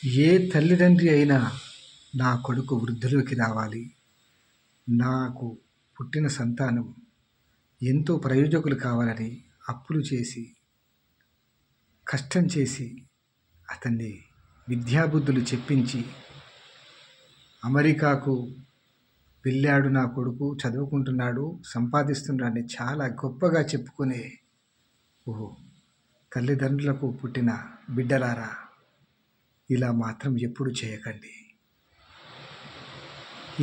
ఏ తల్లిదండ్రి అయినా నా కొడుకు వృద్ధిలోకి రావాలి, నాకు పుట్టిన సంతానం ఎంతో ప్రయోజకులు కావాలని అప్పులు చేసి, కష్టం చేసి అతన్ని విద్యాబుద్ధులు చెప్పించి అమెరికాకు వెళ్ళాడు, నా కొడుకు చదువుకుంటున్నాడు, సంపాదిస్తున్నాడని చాలా గొప్పగా చెప్పుకునే తల్లిదండ్రులకు పుట్టిన బిడ్డలారా, ఇలా మాత్రం ఎప్పుడు చేయకండి.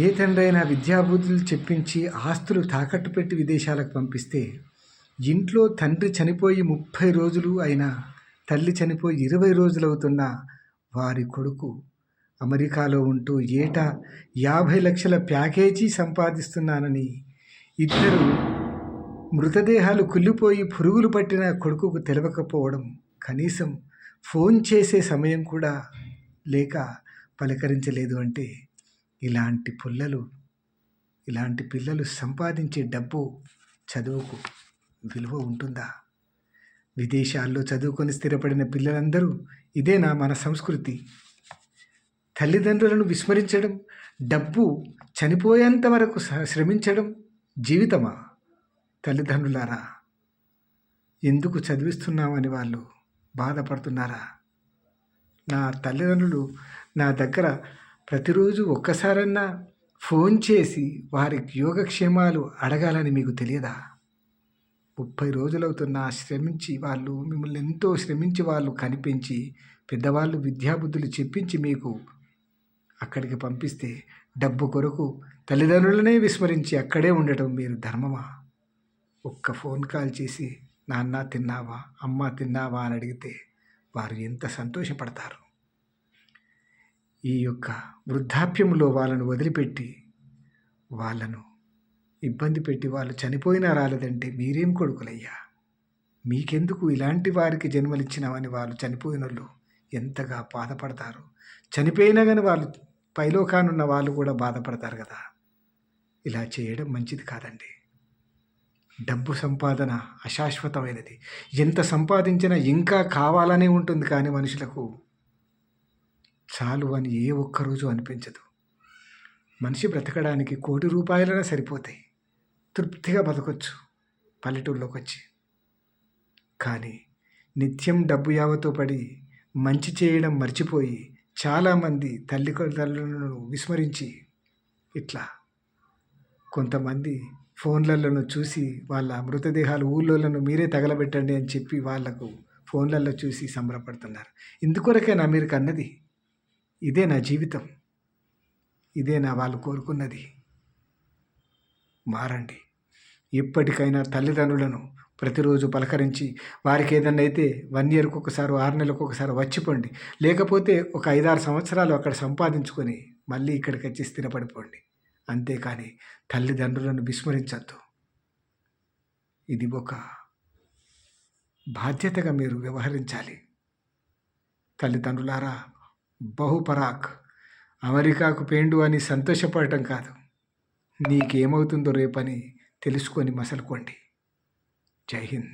ఏ తండ్రైనా విద్యాబుద్ధులు చెప్పించి ఆస్తులు తాకట్టు పెట్టి విదేశాలకు పంపిస్తే, ఇంట్లో తండ్రి చనిపోయి 30 రోజులు అయినా, తల్లి చనిపోయి 20 రోజులు అవుతున్నా వారి కొడుకు అమెరికాలో ఉంటూ ఏటా 50 లక్షల ప్యాకేజీ సంపాదిస్తున్నానని, ఇద్దరు మృతదేహాలు కుళ్ళిపోయి పురుగులు పట్టిన కొడుకుకు తెలవకపోవడం, కనీసం ఫోన్ చేసే సమయం కూడా లేక పలకరించలేదు అంటే, ఇలాంటి పిల్లలు సంపాదించే డబ్బు చదువుకు విలువ ఉంటుందా? విదేశాల్లో చదువుకొని స్థిరపడిన పిల్లలందరూ ఇదేనా మన సంస్కృతి? తల్లిదండ్రులను విస్మరించడం, డబ్బు చనిపోయేంత వరకు శ్రమించడం జీవితమా? తల్లిదండ్రులారా, ఎందుకు చదివిస్తున్నామని వాళ్ళు బాధపడుతున్నారా? నా తల్లిదండ్రులు నా దగ్గర ప్రతిరోజు ఒక్కసారన్నా ఫోన్ చేసి వారికి యోగక్షేమాలు అడగాలని మీకు తెలియదా? 30 రోజులవుతున్నా శ్రమించి వాళ్ళు మిమ్మల్ని ఎంతో శ్రమించి వాళ్ళు కనిపించి పెద్దవాళ్ళు విద్యాబుద్ధులు చెప్పించి మీకు అక్కడికి పంపిస్తే, డబ్బు కొరకు తల్లిదండ్రులనే విస్మరించి అక్కడే ఉండటం మీరు ధర్మమా? ఒక్క ఫోన్ కాల్ చేసి నాన్న తిన్నావా, అమ్మ తిన్నావా అని అడిగితే వారు ఎంత సంతోషపడతారు. ఈ యొక్క వృద్ధాప్యంలో వాళ్ళను వదిలిపెట్టి, వాళ్ళను ఇబ్బంది పెట్టి వాళ్ళు చనిపోయినా రాలేదంటే మీరేం కొడుకులయ్యా? మీకెందుకు ఇలాంటి వారికి జన్మలిచ్చినామని వాళ్ళు చనిపోయిన వాళ్ళు ఎంతగా బాధపడతారు. చనిపోయినా కానీ వాళ్ళు పైలోకానున్న వాళ్ళు కూడా బాధపడతారు కదా. ఇలా చేయడం మంచిది కాదండి. డబ్బు సంపాదన అశాశ్వతమైనది. ఎంత సంపాదించినా ఇంకా కావాలనే ఉంటుంది, కానీ మనుషులకు చాలు అని ఏ ఒక్కరోజు అనిపించదు. మనిషి బ్రతకడానికి 1 కోటి రూపాయలైనా సరిపోతాయి, తృప్తిగా బతకొచ్చు పల్లెటూరులోకి వచ్చి. కానీ నిత్యం డబ్బు యావతో పడి మంచి చేయడం మర్చిపోయి చాలామంది తల్లిదండ్రులను విస్మరించి, ఇట్లా కొంతమంది ఫోన్లలో చూసి వాళ్ళ మృతదేహాలు ఊళ్ళోలను మీరే తగలబెట్టండి అని చెప్పి వాళ్లకు ఫోన్లలో చూసి సంబరపడుతున్నారు. ఇందుకొరకేనా మీరు కన్నది? ఇదే నా జీవితం, ఇదే నా వాళ్ళు కోరుకున్నది? మారండి. ఎప్పటికైనా తల్లిదండ్రులను ప్రతిరోజు పలకరించి, వారికి ఏదన్నా అయితే 1 ఇయర్కి ఒకసారి, 6 నెలలకు ఒకసారి వచ్చిపోండి. లేకపోతే ఒక 5-6 సంవత్సరాలు అక్కడ సంపాదించుకొని మళ్ళీ ఇక్కడికి వచ్చి స్థిరపడిపోండి. అంతేకాని తల్లిదండ్రులను విస్మరించద్దు. ఇది ఒక బాధ్యతగా మీరు వ్యవహరించాలి. తల్లిదండ్రులారా, బహుపరాక్, అమెరికాకు పేండు అని సంతోషపడటం కాదు, నీకేమవుతుందో రేపని తెలుసుకొని మసలుకోండి. జై హింద్.